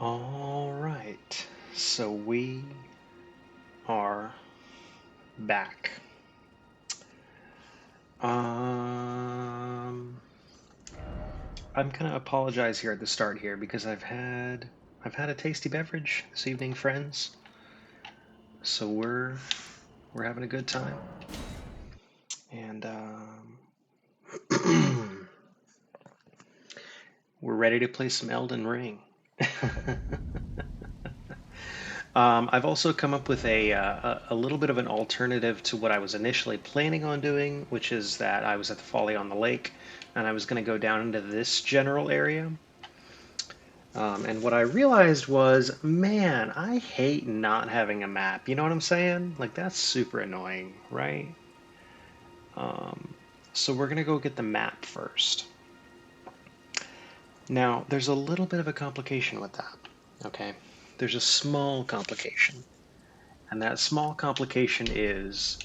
All right, so we are back. I'm gonna apologize here at the start here because I've had a tasty beverage this evening, friends. So we're having a good time, and we're ready to play some Elden Ring. I've also come up with a little bit of an alternative to what I was initially planning on doing, which is that I was at the Folly on the Lake, and I was going to go down into this general area. And what I realized was, man, I hate not having a map. You know what I'm saying? Like, that's super annoying, right? Um, so we're going to go get the map first. Now, there's a little bit of a complication with that, okay? There's a small complication. And that small complication is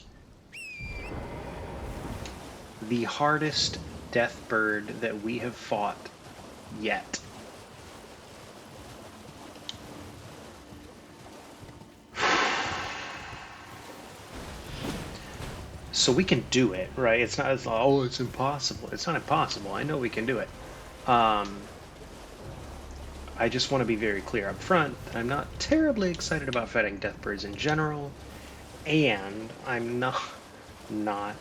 the hardest death bird that we have fought yet. So we can do it, right? It's not, oh, it's impossible. It's not impossible. I know we can do it. I just want to be very clear up front that I'm not terribly excited about fighting death birds in general, and I'm not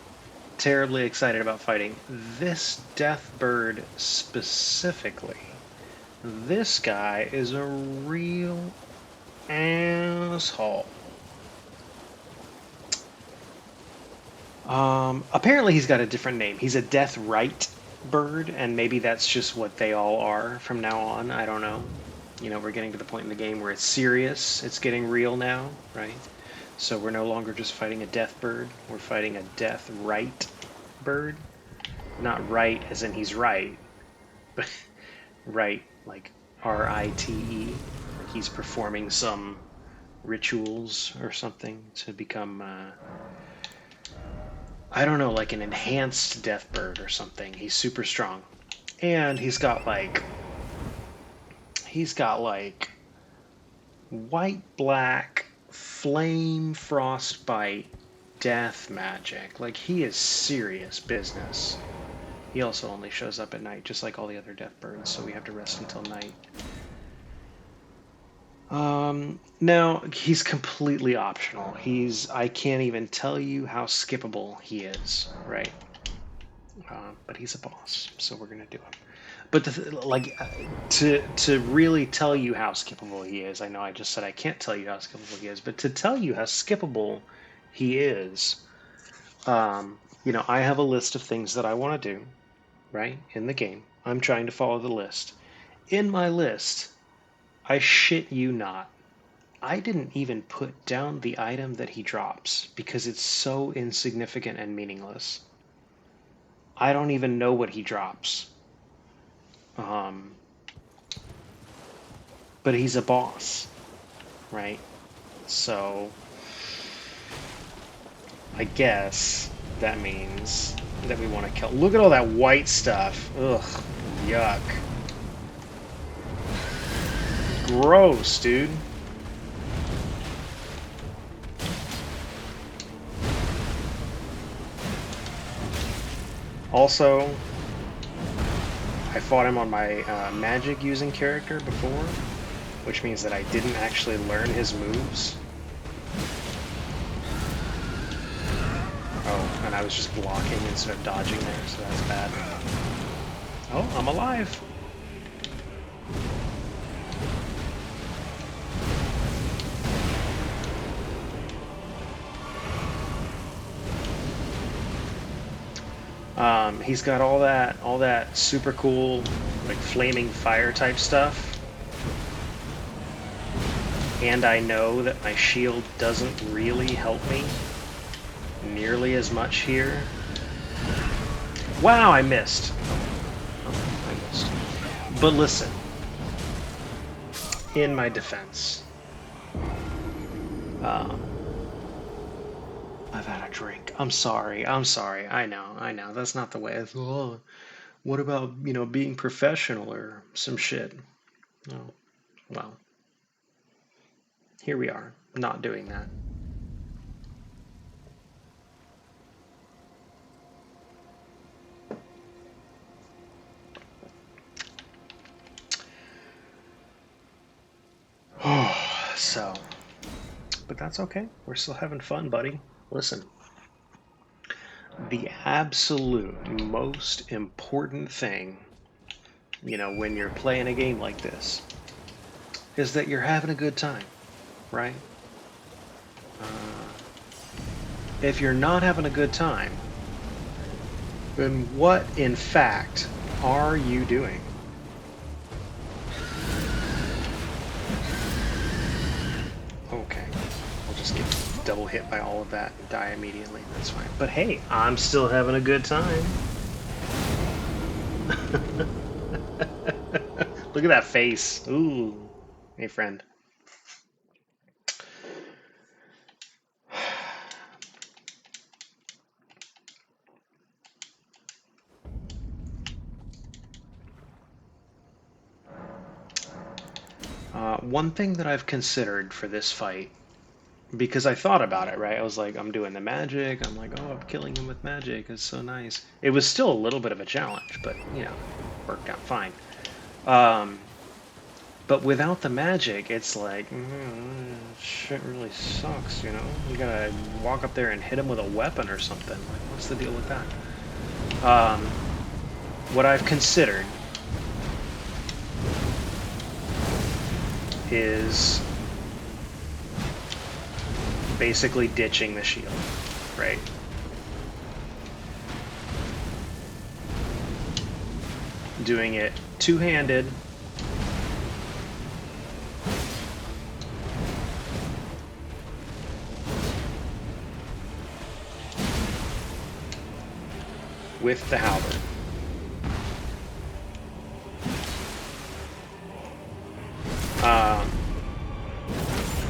terribly excited about fighting this death bird specifically. This guy is a real asshole. Apparently he's got a different name. He's a death Rite bird, and maybe that's just what they all are from now on. I don't know. You know, we're getting to the point in the game where it's serious. It's getting real now, right? So we're no longer just fighting a death bird. We're fighting a death Rite bird. Not right as in he's right, but right like Rite. Like he's performing some rituals or something to become I don't know, like an enhanced death bird or something. He's super strong. And he's got like white black flame frostbite death magic. Like he is serious business. He also only shows up at night just like all the other death birds, so we have to rest until night. Now he's completely optional. I can't even tell you how skippable he is, right? But he's a boss, so we're gonna do him. But to really tell you how skippable he is, I know I just said I can't tell you how skippable he is, but to tell you how skippable he is, I have a list of things that I want to do, right, in the game. I'm trying to follow the list. In my list, I shit you not, I didn't even put down the item that he drops because it's so insignificant and meaningless. I don't even know what he drops. Um, but he's a boss, right? So I guess that means that we want to kill. Look at all that white stuff. Ugh, yuck. Gross, dude. Also, I fought him on my magic using character before, which means that I didn't actually learn his moves. Oh, and I was just blocking instead of dodging there, so that's bad. Oh, I'm alive. He's got all that super cool, like flaming fire type stuff. And I know that my shield doesn't really help me nearly as much here. Wow, I missed. Oh, I missed. But listen, in my defense, um, I've had a drink. I'm sorry. I know. That's not the way. Oh, what about, being professional or some shit? Oh, well, Here we are, not doing that. So, but that's okay. We're still having fun, buddy. Listen, the absolute most important thing, when you're playing a game like this, is that you're having a good time, right? If you're not having a good time, then what, in fact, are you doing? Okay, I'll just get double hit by all of that and die immediately. That's fine. But hey, I'm still having a good time. Look at that face. Ooh. Hey, friend. One thing that I've considered for this fight, because I thought about it, right? I was like, I'm doing the magic. I'm like, oh, I'm killing him with magic. It's so nice. It was still a little bit of a challenge, but, worked out fine. But without the magic, it's like, shit really sucks, You gotta walk up there and hit him with a weapon or something. Like, what's the deal with that? What I've considered is basically ditching the shield, right? Doing it two-handed. With the Halberd.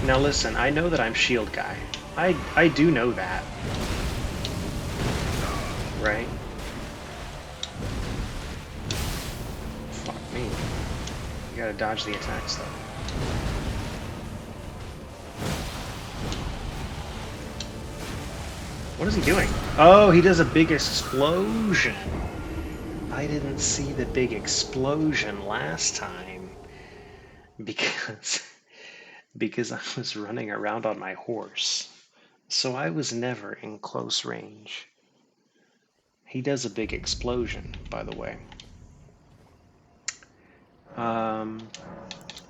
Now listen, I know that I'm shield guy. I do know that. Right? Fuck me. You gotta dodge the attacks though. What is he doing? Oh, he does a big explosion. I didn't see the big explosion last time because I was running around on my horse. So I was never in close range. He does a big explosion, by the way.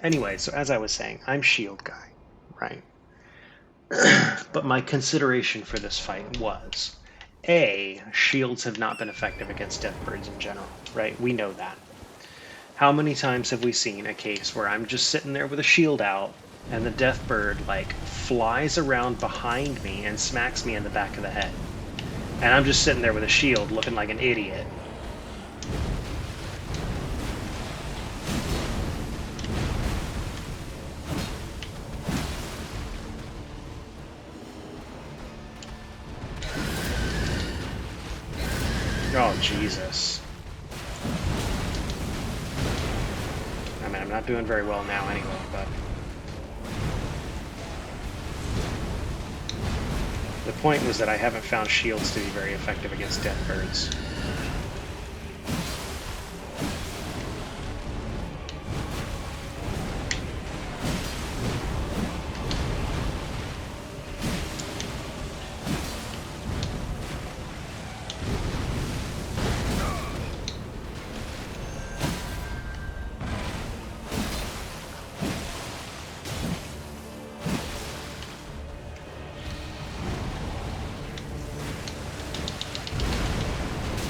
Anyway, so as I was saying, I'm shield guy, right? But my consideration for this fight was, A, shields have not been effective against deathbirds in general, right? We know that. How many times have we seen a case where I'm just sitting there with a shield out and the deathbird like flies around behind me and smacks me in the back of the head? And I'm just sitting there with a shield looking like an idiot. Oh, Jesus. I mean, I'm not doing very well now anyway, but... The point was that I haven't found shields to be very effective against deathbirds.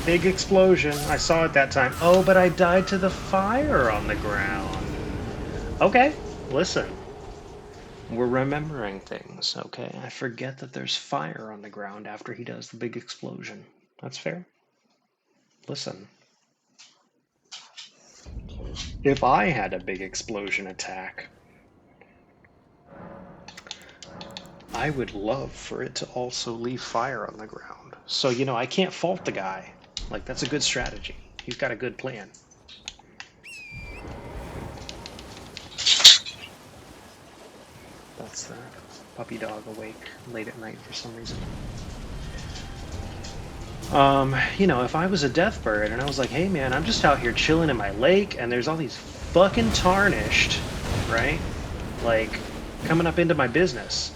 Big explosion. I saw it that time. Oh, but I died to the fire on the ground. Okay, listen. We're remembering things, okay? I forget that there's fire on the ground after he does the big explosion. That's fair. Listen. If I had a big explosion attack, I would love for it to also leave fire on the ground. So, I can't fault the guy. Like, that's a good strategy. He's got a good plan. That's the puppy dog awake late at night for some reason. You know, if I was a death bird and I was like, hey man, I'm just out here chilling in my lake and there's all these fucking tarnished, right? Like, coming up into my business.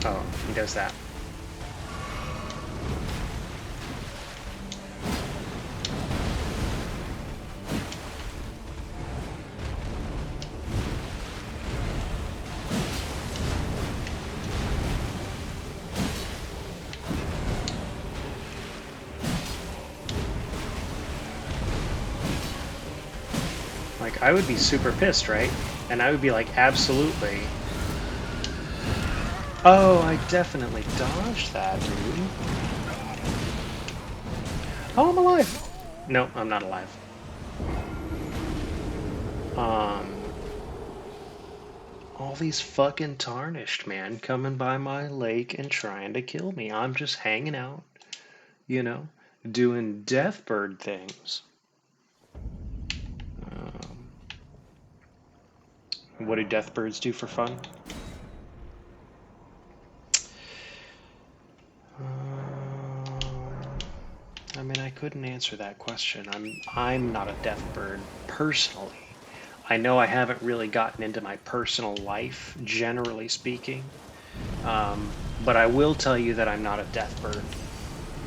Oh, he does that. Like, I would be super pissed, right? And I would be like, absolutely. Oh, I definitely dodged that, dude. Oh, I'm alive! No, I'm not alive. All these fucking tarnished, man, coming by my lake and trying to kill me. I'm just hanging out, you know, doing death bird things. What do death birds do for fun? I mean, I couldn't answer that question. I'm not a death bird personally. I know I haven't really gotten into my personal life, generally speaking. But I will tell you that I'm not a death bird.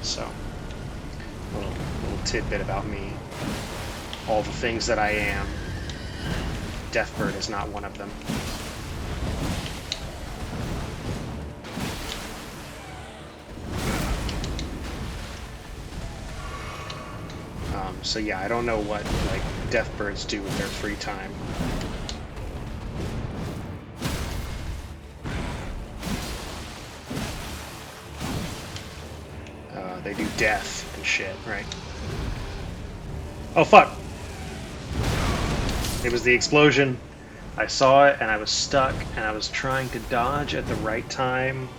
So, little tidbit about me. All the things that I am, death bird is not one of them. So yeah, I don't know what like death birds do with their free time. They do death and shit, right? Oh fuck! It was the explosion. I saw it and I was stuck and I was trying to dodge at the right time,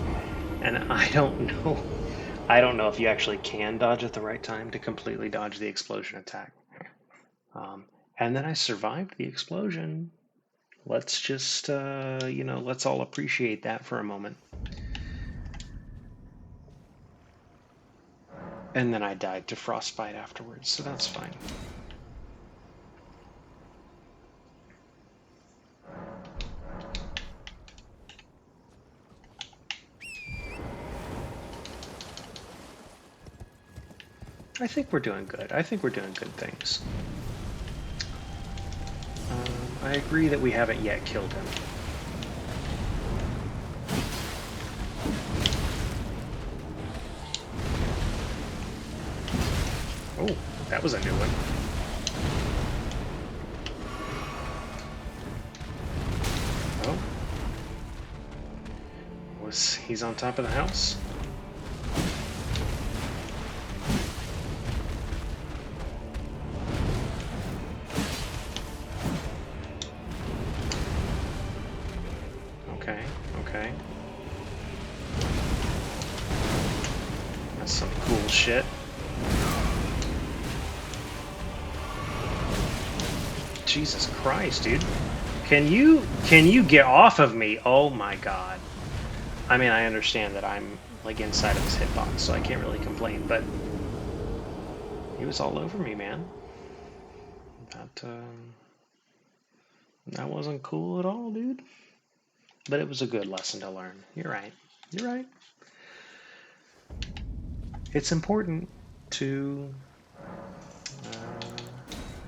and I don't know. I don't know if you actually can dodge at the right time to completely dodge the explosion attack. And then I survived the explosion. Let's just, you know, let's all appreciate that for a moment. And then I died to frostbite afterwards, so that's fine. I think we're doing good. I think we're doing good things. I agree that we haven't yet killed him. Oh, that was a new one. Oh. He's on top of the house? Okay, okay. That's some cool shit. Jesus Christ, dude. Can you get off of me? Oh my god. I mean, I understand that I'm like inside of his hitbox, so I can't really complain, but he was all over me, man. That wasn't cool at all, dude. But it was a good lesson to learn. You're right. You're right. It's important to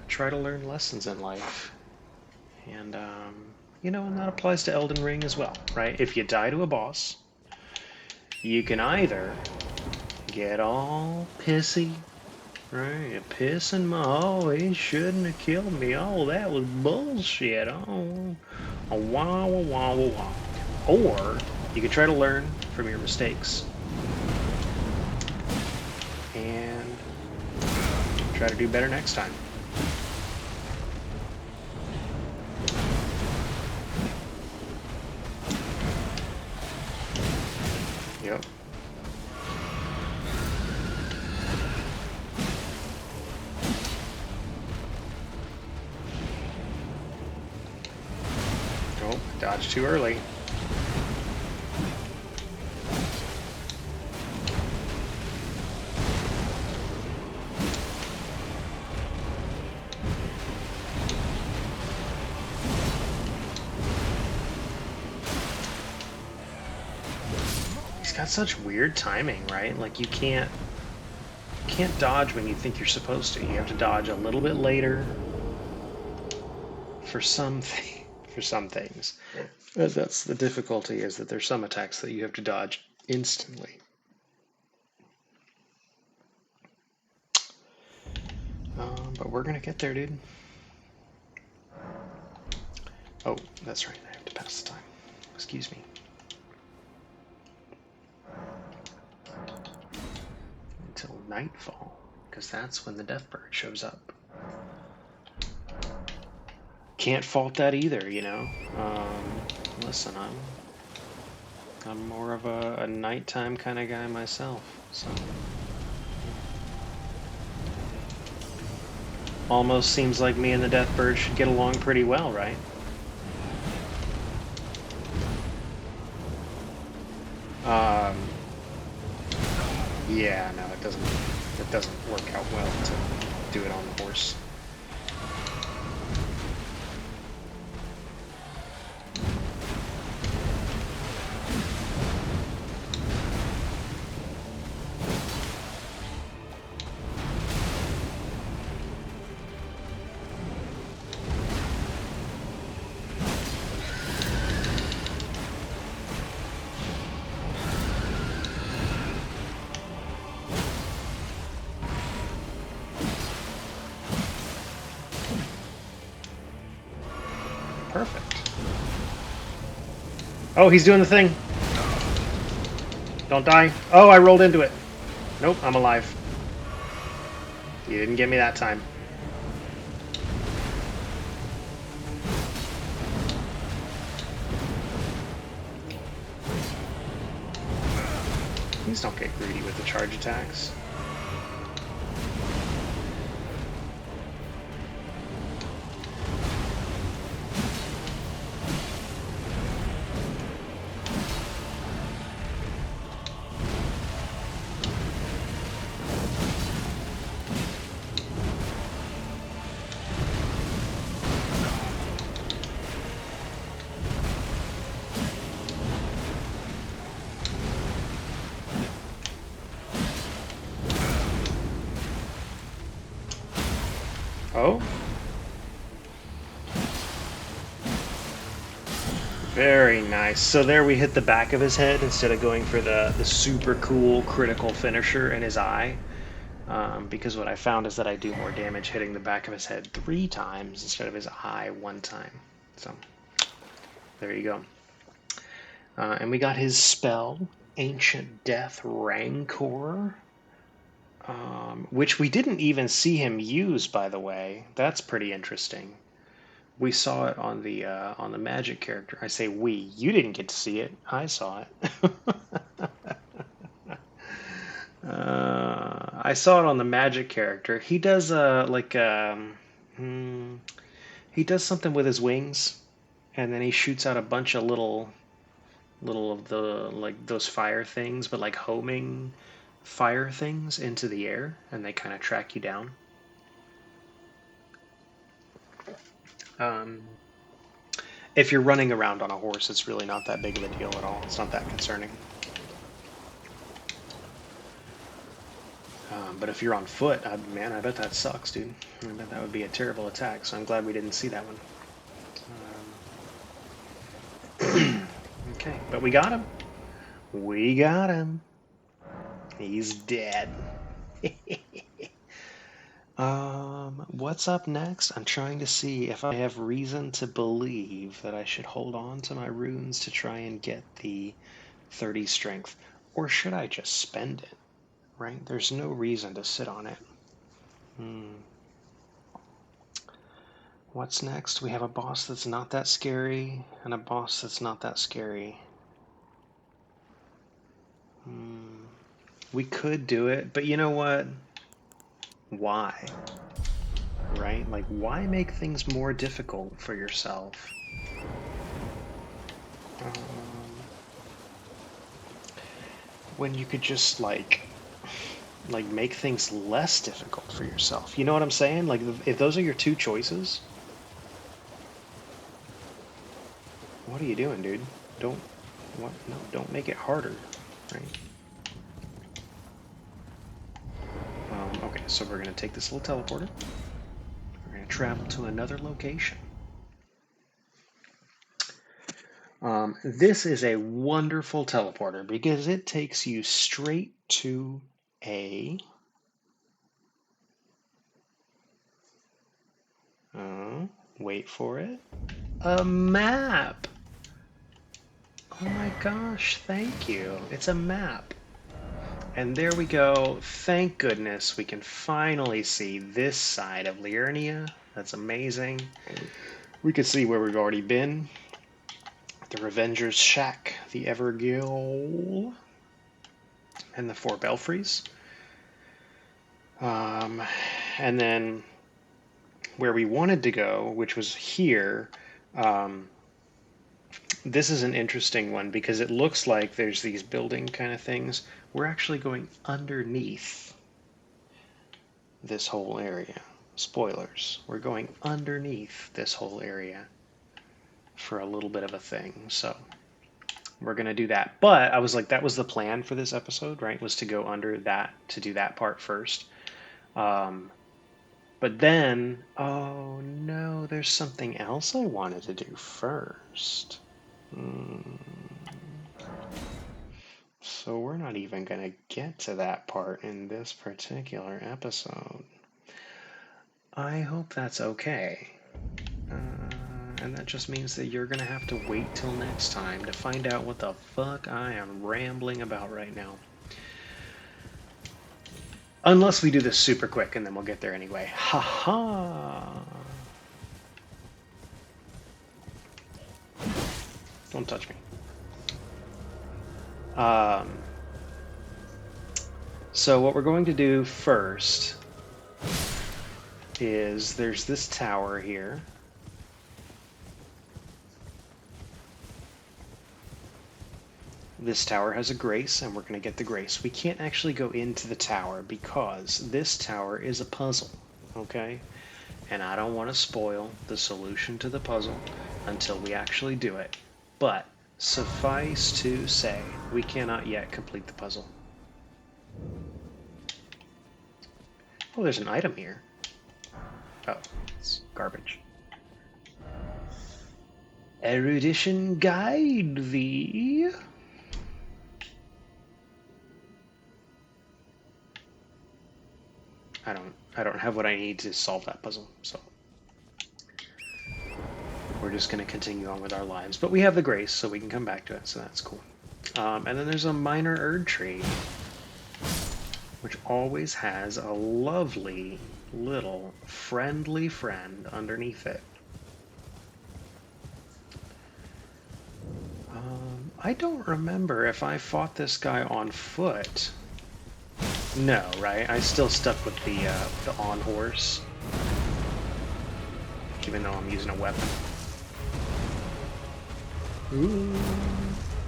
try to learn lessons in life. And, you know, and that applies to Elden Ring as well, right? If you die to a boss, you can either get all pissy, right? You're pissing oh, he shouldn't have killed me. Oh, that was bullshit. Oh, wah, wah, wah, wah, wah. Or you can try to learn from your mistakes and try to do better next time. Yep. dodged too early. He's got such weird timing, right? Like you can't dodge when you think you're supposed to. You have to dodge a little bit later for some things. That's the difficulty, is that there's some attacks that you have to dodge instantly. But we're gonna get there, dude. Oh, that's right. I have to pass the time. Excuse me. Until nightfall, because that's when the Deathbird shows up. Can't fault that either, you know. Listen, I'm more of a nighttime kind of guy myself, so almost seems like me and the Deathbird should get along pretty well, right? Yeah, no, it doesn't work out well to do it on the horse. Perfect. Oh, he's doing the thing. Don't die. Oh, I rolled into it. Nope, I'm alive. You didn't get me that time. Please don't get greedy with the charge attacks. Oh? Very nice. So there we hit the back of his head instead of going for the super cool critical finisher in his eye. Because what I found is that I do more damage hitting the back of his head 3 times instead of his eye 1 time. So, there you go. And we got his spell, Ancient Death Rancor, which we didn't even see him use, by the way. That's pretty interesting. We saw it on the magic character. I say we. You didn't get to see it. I saw it. I saw it on the magic character. He does he does something with his wings, and then he shoots out a bunch of little of the like those fire things, but like homing fire things into the air, and they kind of track you down. If you're running around on a horse, it's really not that big of a deal at all. It's not that concerning. But if you're on foot, man, I bet that sucks, dude. I bet that would be a terrible attack, so I'm glad we didn't see that one. Okay, but we got him. We got him. He's dead. What's up next? I'm trying to see if I have reason to believe that I should hold on to my runes to try and get the 30 strength. Or should I just spend it? Right? There's no reason to sit on it. What's next? We have a boss that's not that scary, and a boss that's not that scary. We could do it, but you know what? Why? Right? Like, why make things more difficult for yourself? When you could just like make things less difficult for yourself. You know what I'm saying? Like if those are your two choices, what are you doing, dude? Don't what? No, don't make it harder, right? Okay, so we're gonna take this little teleporter. We're gonna travel to another location. This is a wonderful teleporter because it takes you straight to a wait for it, a map. Oh my gosh, thank you. It's a map. And there we go. Thank goodness we can finally see this side of Liurnia. That's amazing. We can see where we've already been. The Revenger's Shack, the Evergill, and the Four Belfries. And then where we wanted to go, which was here, this is an interesting one because it looks like there's these building kind of things. We're actually going underneath this whole area. Spoilers. We're going underneath this whole area for a little bit of a thing. So we're going to do that. But I was like, that was the plan for this episode, right? Was to go under that, to do that part first. But then, oh no, there's something else I wanted to do first. So we're not even going to get to that part in this particular episode. I hope that's okay. And that just means that you're going to have to wait till next time to find out what the fuck I am rambling about right now. Unless we do this super quick and then we'll get there anyway. Ha-ha! Don't touch me. So what we're going to do first is there's this tower here. This tower has a grace, and we're going to get the grace. We can't actually go into the tower because this tower is a puzzle, okay? And I don't want to spoil the solution to the puzzle until we actually do it. But suffice to say, we cannot yet complete the puzzle. Oh, there's an item here. Oh, it's garbage. Erudition guide thee. I don't have what I need to solve that puzzle, so we're just going to continue on with our lives. But we have the grace, so we can come back to it, so that's cool. And then there's a minor Erdtree, which always has a lovely little friendly friend underneath it. I don't remember if I fought this guy on foot. No, right? I still stuck with the on horse, even though I'm using a weapon. Ooh,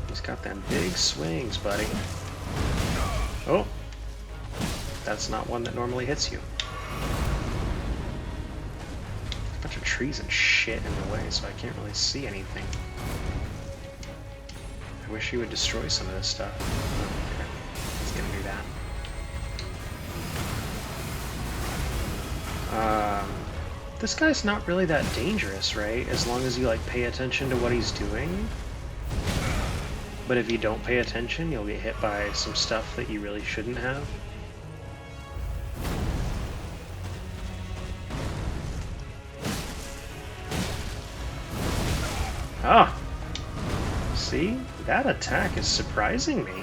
he's got them big swings, buddy. Oh, that's not one that normally hits you. A bunch of trees and shit in the way, so I can't really see anything. I wish he would destroy some of this stuff. Okay, he's gonna do that. This guy's not really that dangerous, right? As long as you like pay attention to what he's doing. But if you don't pay attention, you'll get hit by some stuff that you really shouldn't have. Ah! See? That attack is surprising me.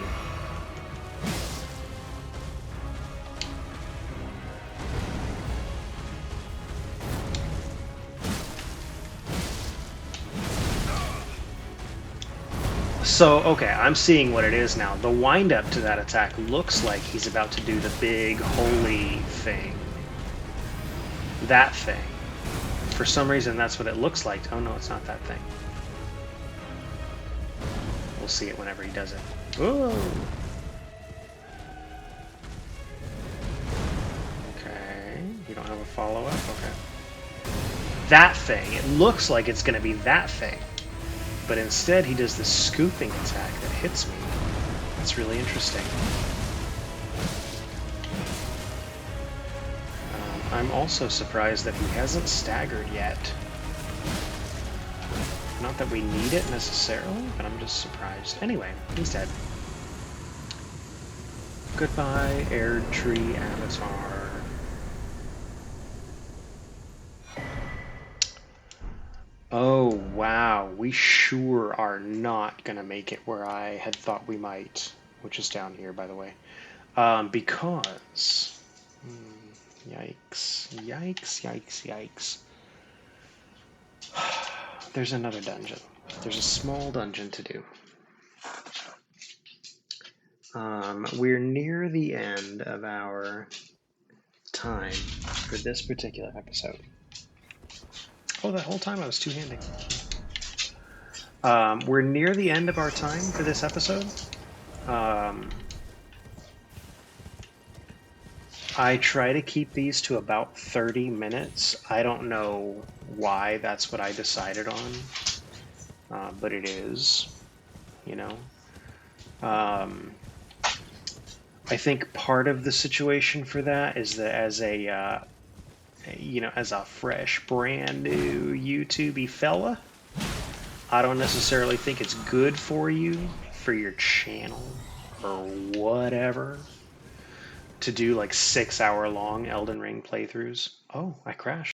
So, okay, I'm seeing what it is now. The wind-up to that attack looks like he's about to do the big, holy thing. That thing. For some reason, that's what it looks like. Oh no, it's not that thing. will see it whenever he does it. Whoa! Okay, you don't have a follow-up? Okay. That thing, it looks like it's going to be that thing. But instead he does this scooping attack that hits me. That's really interesting. I'm also surprised that he hasn't staggered yet. Not that we need it necessarily, but I'm just surprised. Anyway, he's dead. Goodbye, Erdtree Avatar. Oh, wow. We sure are not going to make it where I had thought we might, which is down here, by the way. Because... yikes. Yikes, yikes, yikes. There's another dungeon. There's a small dungeon to do. We're near the end of our time for this particular episode. Oh, that whole time I was two-handing. We're near the end of our time for this episode. I try to keep these to about 30 minutes. I don't know why that's what I decided on, but it is, you know. I think part of the situation for that is that as a, as a fresh, brand new YouTubey fella, I don't necessarily think it's good for you, for your channel, or whatever, to do like 6-hour long Elden Ring playthroughs. Oh, I crashed.